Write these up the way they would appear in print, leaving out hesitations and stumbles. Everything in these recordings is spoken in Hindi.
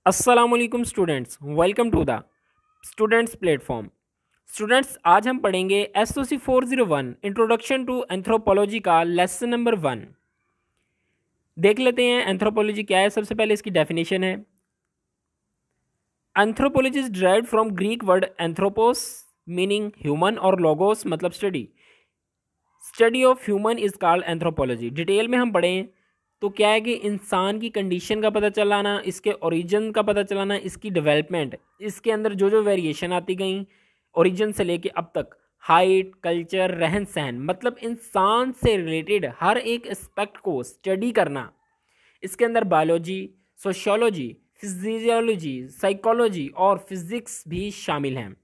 अस्सलामुअलैकुम students, welcome to the students platform. Students, आज हम पढ़ेंगे एसओसी 401 इंट्रोडक्शन टू एंथ्रोपोलॉजी का लेसन नंबर 1। देख लेते हैं एंथ्रोपोलॉजी क्या है। सबसे पहले इसकी डेफिनेशन है, anthropology is derived from Greek word anthropos meaning human और लोगोस मतलब study. Study of human is called anthropology. Detail में हम पढ़ें तो क्या है कि इंसान की कंडीशन का पता चलाना, इसके ओरिजिन का पता चलाना, इसकी डेवलपमेंट, इसके अंदर जो जो वेरिएशन आती गई ओरिजिन से लेके अब तक, हाइट, कल्चर, रहन सहन, मतलब इंसान से रिलेटेड हर एक एस्पेक्ट को स्टडी करना। इसके अंदर बायोलॉजी, सोशियोलॉजी, फिजियोलॉजी, साइकोलॉजी और फिजिक्स भी शामिल हैं।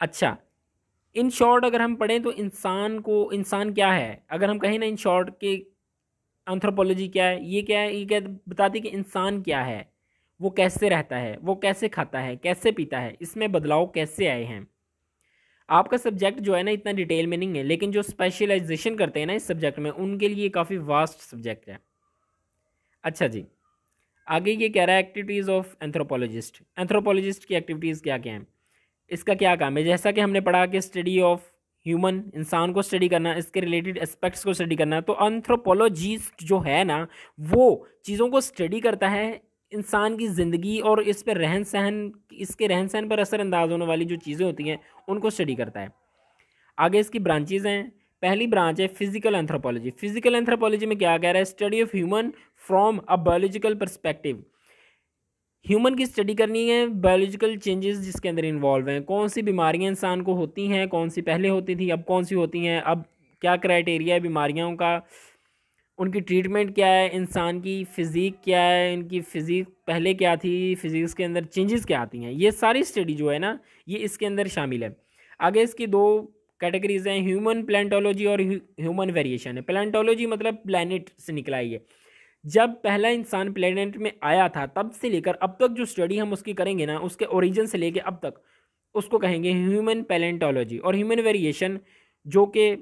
अच्छा, इन शॉर्ट अगर हम पढ़ें तो इंसान क्या है, अगर हम कहें ना इन शॉर्ट कि एंथ्रोपोलॉजी क्या है, ये क्या है, ये क्या बताती है कि इंसान क्या है, वो कैसे रहता है, वो कैसे खाता है, कैसे पीता है, इसमें बदलाव कैसे आए हैं। आपका सब्जेक्ट जो है ना इतना डिटेल में नहीं है, लेकिन जो स्पेशलाइजेशन करते हैं ना इस सब्जेक्ट में उनके लिए काफ़ी वास्ट सब्जेक्ट है। अच्छा जी, आगे ये कह रहा है एक्टिविटीज़ ऑफ एंथ्रोपोलॉजिस्ट। एंथ्रोपोलॉजिस्ट की एक्टिविटीज़ क्या क्या हैं, इसका क्या काम है। जैसा कि हमने पढ़ा कि स्टडी ऑफ ह्यूमन, इंसान को स्टडी करना, इसके रिलेटेड एस्पेक्ट्स को स्टडी करना, तो एंथ्रोपोलॉजिस्ट जो है ना वो चीज़ों को स्टडी करता है, इंसान की ज़िंदगी और इस पर रहन सहन, इसके रहन सहन पर असरअंदाज होने वाली जो चीज़ें होती हैं उनको स्टडी करता है। आगे इसकी ब्रांचेज हैं। पहली ब्रांच है फिजिकल एंथ्रोपोलॉजी। फिजिकल एंथ्रोपोलॉजी में क्या कह रहा है, study of human from a biological perspective. Human की स्टडी करनी है, बायोलॉजिकल चेंजेस जिसके अंदर इन्वॉल्व हैं, कौन सी बीमारियां इंसान को होती हैं, कौन सी पहले होती थी, अब कौन सी होती हैं, अब क्या क्राइटेरिया है बीमारियों का, उनकी ट्रीटमेंट क्या है, इंसान की फ़िज़ीक क्या है, इनकी फ़िज़ीक पहले क्या थी, फ़िज़िक्स के अंदर चेंजेस क्या आती हैं, ये सारी स्टडी जो है ना ये इसके अंदर शामिल है। आगे इसकी दो कैटेगरीज हैं, ह्यूमन प्लांटोलॉजी और ह्यूमन वेरिएशन है। प्लांटोलॉजी मतलब प्लानट से निकला ही है, जब पहला इंसान प्लेनेट में आया था तब से लेकर अब तक जो स्टडी हम उसकी करेंगे ना, उसके ओरिजिन से लेकर अब तक, उसको कहेंगे ह्यूमन पैलेंटोलॉजी। और ह्यूमन वेरिएशन जो कि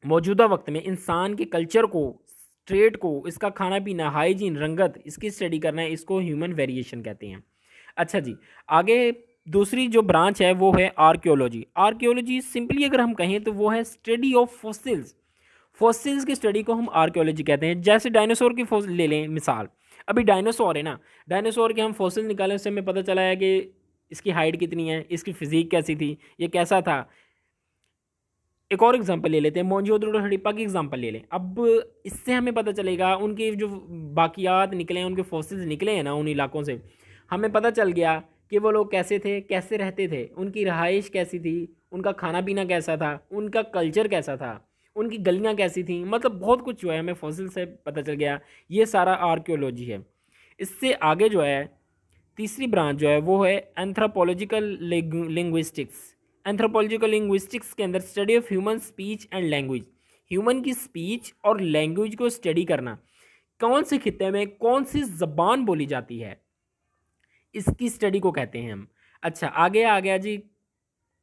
मौजूदा वक्त में इंसान के कल्चर को, ट्रेड को, इसका खाना पीना, हाइजीन, रंगत, इसकी स्टडी करना है, इसको ह्यूमन वेरिएशन कहते हैं। अच्छा जी, आगे दूसरी जो ब्रांच है वो है आर्कियोलॉजी। आर्कियोलॉजी सिंपली अगर हम कहें तो वो है स्टडी ऑफ फॉसिल्स। फॉसिल्स की स्टडी को हम आर्कियोलॉजी कहते हैं। जैसे डायनासोर की फॉसिल ले लें मिसाल, अभी डायनासोर है ना, डायनासोर के हम फॉसिल निकाले, उससे हमें पता चला है कि इसकी हाइट कितनी है, इसकी फिजिक कैसी थी, ये कैसा था। एक और एग्जांपल ले लेते हैं, मोहनजोदड़ो हड़प्पा की एग्जांपल ले लें। अब इससे हमें पता चलेगा उनके जो बाकियात निकले हैं, उनके फॉसिल्स निकले हैं ना उन इलाकों से, हमें पता चल गया कि वो लोग कैसे थे, कैसे रहते थे, उनकी रहाइश कैसी थी, उनका खाना पीना कैसा था, उनका कल्चर कैसा था, उनकी गलियाँ कैसी थी, मतलब बहुत कुछ जो है हमें फॉसिल से पता चल गया। ये सारा आर्कियोलॉजी है। इससे आगे जो है तीसरी ब्रांच जो है वो है एंथ्रोपोलॉजिकल लिंग्विस्टिक्स। एंथ्रोपोलॉजिकल लिंग्विस्टिक्स के अंदर study of human speech and language, human की स्पीच और लैंग्वेज को स्टडी करना, कौन से खित्ते में कौन सी जबान बोली जाती है, इसकी स्टडी को कहते हैं हम। अच्छा, आगे आ गया जी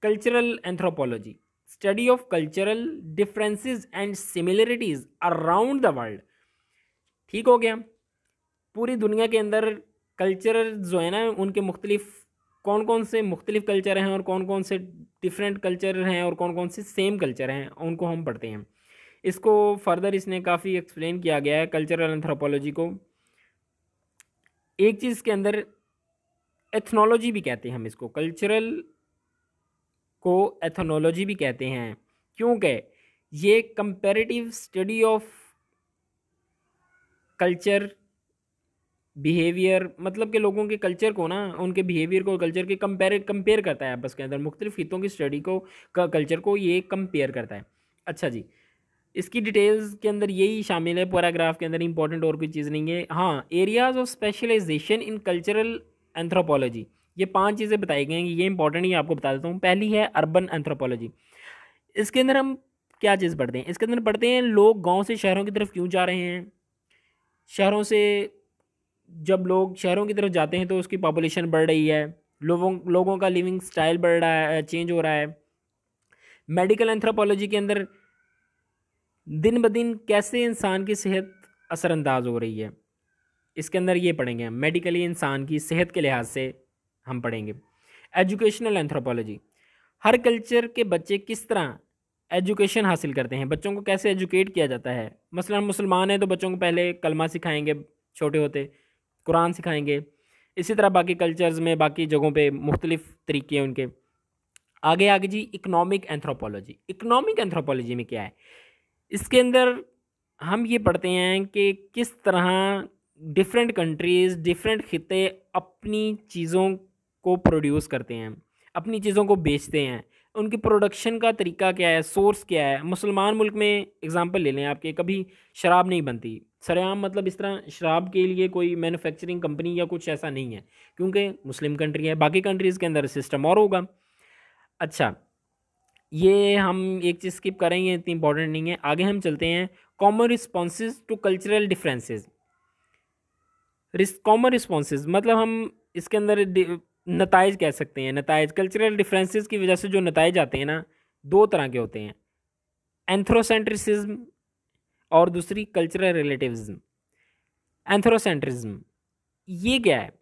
cultural anthropology, study of cultural differences and similarities around the world. ठीक हो गया, पूरी दुनिया के अंदर कल्चर जो है ना उनके मुख्तलिफ, कौन कौन से मुख्तलिफ कल्चर हैं और कौन कौन से डिफरेंट कल्चर हैं और कौन कौन से सेम कल्चर हैं, उनको हम पढ़ते हैं। इसको फर्दर इसने काफ़ी एक्सप्लेन किया गया है कल्चरल एंथ्रोपोलॉजी को। एक चीज़ के अंदर एथनोलॉजी भी कहते हैं हम इसको, कल्चरल को एथनोलॉजी भी कहते हैं, क्योंकि ये comparative study of culture behaviour, मतलब कि लोगों के कल्चर को ना, उनके बिहेवियर को कल्चर के कंपेयर करता है आपस के अंदर, मुख्तलिफ हितों की स्टडी को कल्चर को ये कंपेयर करता है। अच्छा जी, इसकी डिटेल्स के अंदर यही शामिल है, पैराग्राफ के अंदर इंपॉर्टेंट और कोई चीज़ नहीं है। हाँ, areas of specialisation in cultural anthropology, ये 5 चीज़ें बताई गई हैं, ये इंपॉर्टेंट ही आपको बता देता हूँ। पहली है अर्बन एंथ्रोपोलॉजी। इसके अंदर हम क्या चीज़ पढ़ते हैं, इसके अंदर पढ़ते हैं लोग गाँव से शहरों की तरफ क्यों जा रहे हैं, शहरों से जब लोग शहरों की तरफ जाते हैं तो उसकी पॉपुलेशन बढ़ रही है, लोगों का लिविंग स्टाइल बढ़ रहा है, चेंज हो रहा है। मेडिकल एंथ्रोपोलॉजी के अंदर दिन ब दिन कैसे इंसान की सेहत असरअंदाज हो रही है। इसके अंदर ये पढ़ेंगे हम, मेडिकली इंसान की सेहत के लिहाज से हम पढ़ेंगे। एजुकेशनल एंथ्रोपोलॉजी, हर कल्चर के बच्चे किस तरह एजुकेशन हासिल करते हैं, बच्चों को कैसे एजुकेट किया जाता है। मसलन मुसलमान हैं तो बच्चों को पहले कलमा सिखाएंगे, छोटे होते कुरान सिखाएंगे। इसी तरह बाकी कल्चर्स में, बाकी जगहों पे मुख्तलिफ तरीके हैं उनके। आगे आगे जी, इकोनॉमिक एंथ्रोपोलॉजी। इकोनॉमिक एंथ्रोपोलॉजी में क्या है, इसके अंदर हम ये पढ़ते हैं कि किस तरह डिफरेंट कंट्रीज़, डिफरेंट खिते अपनी चीज़ों को प्रोड्यूस करते हैं, अपनी चीज़ों को बेचते हैं, उनकी प्रोडक्शन का तरीका क्या है, सोर्स क्या है। मुसलमान मुल्क में एग्जांपल ले लें आपके, कभी शराब नहीं बनती सरेआम, मतलब इस तरह शराब के लिए कोई मैन्युफैक्चरिंग कंपनी या कुछ ऐसा नहीं है, क्योंकि मुस्लिम कंट्री है। बाकी कंट्रीज़ के अंदर सिस्टम और होगा। अच्छा, ये हम एक चीज़ स्किप करेंगे, इतनी इंपॉर्टेंट नहीं है। आगे हम चलते हैं, common responses to cultural differences. Common responses मतलब हम इसके अंदर नताइज कह सकते हैं। नताइज कल्चरल डिफरेंसेस की वजह से जो नताइज आते हैं ना, दो तरह के होते हैं, एंथ्रोसेंट्रिसिज्म और दूसरी कल्चरल रिलेटिविज्म। एंथ्रोसेंट्रिज्म ये क्या है,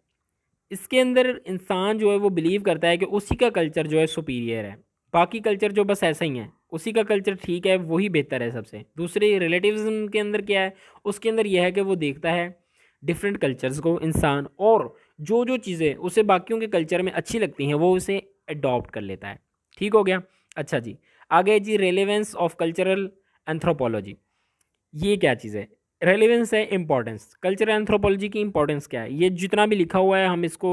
इसके अंदर इंसान जो है वो बिलीव करता है कि उसी का कल्चर जो है सुपीरियर है, बाकी कल्चर जो बस ऐसा ही है, उसी का कल्चर ठीक है, वही बेहतर है सबसे। दूसरे रिलेटिविज्म के अंदर क्या है, उसके अंदर यह है कि वो देखता है डिफरेंट कल्चर्स को इंसान, और जो जो चीज़ें उसे बाकियों के कल्चर में अच्छी लगती हैं वो उसे अडॉप्ट कर लेता है। ठीक हो गया। अच्छा जी, आगे जी, रेलेवेंस ऑफ कल्चरल एंथ्रोपोलॉजी। ये क्या चीज़ है, रेलेवेंस है इंपॉर्टेंस। कल्चरल एंथ्रोपोलॉजी की इंपॉर्टेंस क्या है, ये जितना भी लिखा हुआ है हम इसको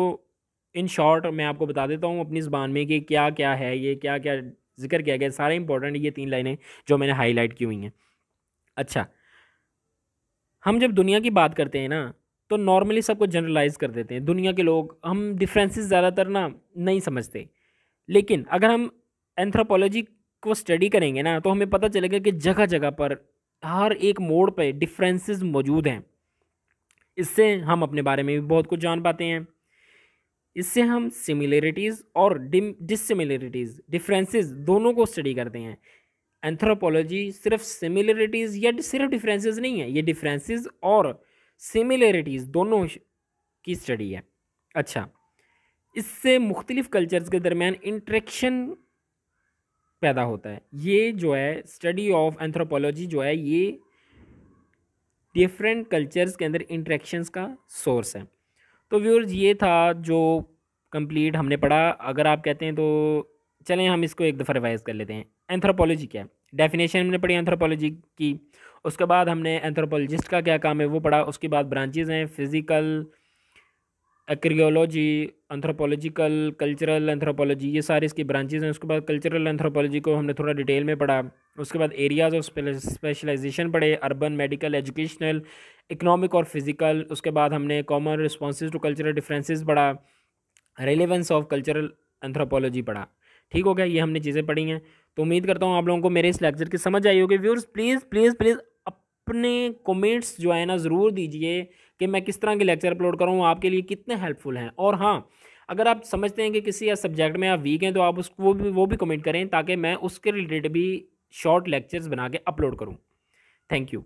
इन शॉर्ट मैं आपको बता देता हूँ अपनी ज़बान में कि क्या क्या है, ये क्या क्या जिक्र किया गया, सारे इंपॉर्टेंट ये 3 लाइनें जो मैंने हाईलाइट की हुई हैं। अच्छा, हम जब दुनिया की बात करते हैं ना, तो नॉर्मली सबको जनरलाइज कर देते हैं दुनिया के लोग, हम डिफरेंसेस ज़्यादातर ना नहीं समझते। लेकिन अगर हम एंथ्रोपोलॉजी को स्टडी करेंगे ना, तो हमें पता चलेगा कि जगह जगह पर हर एक मोड़ पे डिफरेंसेस मौजूद हैं। इससे हम अपने बारे में भी बहुत कुछ जान पाते हैं। इससे हम सिमिलरिटीज़ और डिससिमिलरिटीज़, डिफरेंसेस दोनों को स्टडी करते हैं। एंथ्रोपोलॉजी सिर्फ सिमिलरिटीज़ या सिर्फ डिफरेंसेस नहीं है, ये डिफरेंसेस और सिमिलरिटीज़ दोनों की स्टडी है। अच्छा, इससे मुख्तलिफ कल्चर्स के दरमियान इंटरेक्शन पैदा होता है। ये जो है स्टडी ऑफ एंथ्रोपोलॉजी जो है, ये डिफरेंट कल्चर्स के अंदर इंटरेक्शंस का सोर्स है। तो व्यूअर्स, ये था जो कंप्लीट हमने पढ़ा। अगर आप कहते हैं तो चलें हम इसको एक दफ़ा रिवाइज कर लेते हैं। एंथ्रोपोलॉजी क्या है, डेफिनेशन हमने पढ़ी एंथ्रोपोलॉजी की। उसके बाद हमने एंथ्रोपोलॉजिस्ट का क्या काम है वो पढ़ा। उसके बाद ब्रांचेज हैं, फिज़िकल, एक्रियोलॉजी, एंथ्रोपोलॉजिकल, कल्चरल एंथ्रोपोलॉजी, ये सारे इसकी ब्रांचेज हैं। उसके बाद कल्चरल एंथ्रोपोलॉजी को हमने थोड़ा डिटेल में पढ़ा। उसके बाद एरियाज़ ऑफ स्पेशलाइजेशन पढ़े, अर्बन, मेडिकल, एजुकेशनल, इकोनॉमिक और फिज़िकल। उसके बाद हमने common responses to cultural differences पढ़ा, रेलेवेंस ऑफ कल्चरल एंथ्रोपोलॉजी पढ़ा। ठीक हो गया, ये हमने चीज़ें पढ़ी हैं। तो उम्मीद करता हूँ आप लोगों को मेरे इस लेक्चर की समझ आई होगी। व्यूअर्स, प्लीज़ प्लीज़ प्लीज़ अपने कमेंट्स जो है ना ज़रूर दीजिए कि मैं किस तरह के लेक्चर अपलोड करूँ, आपके लिए कितने हेल्पफुल हैं। और हाँ, अगर आप समझते हैं कि किसी या सब्जेक्ट में आप वीक हैं तो आप उसको वो भी कमेंट करें, ताकि मैं उसके रिलेटेड भी शॉर्ट लेक्चर्स बना के अपलोड करूँ। Thank you.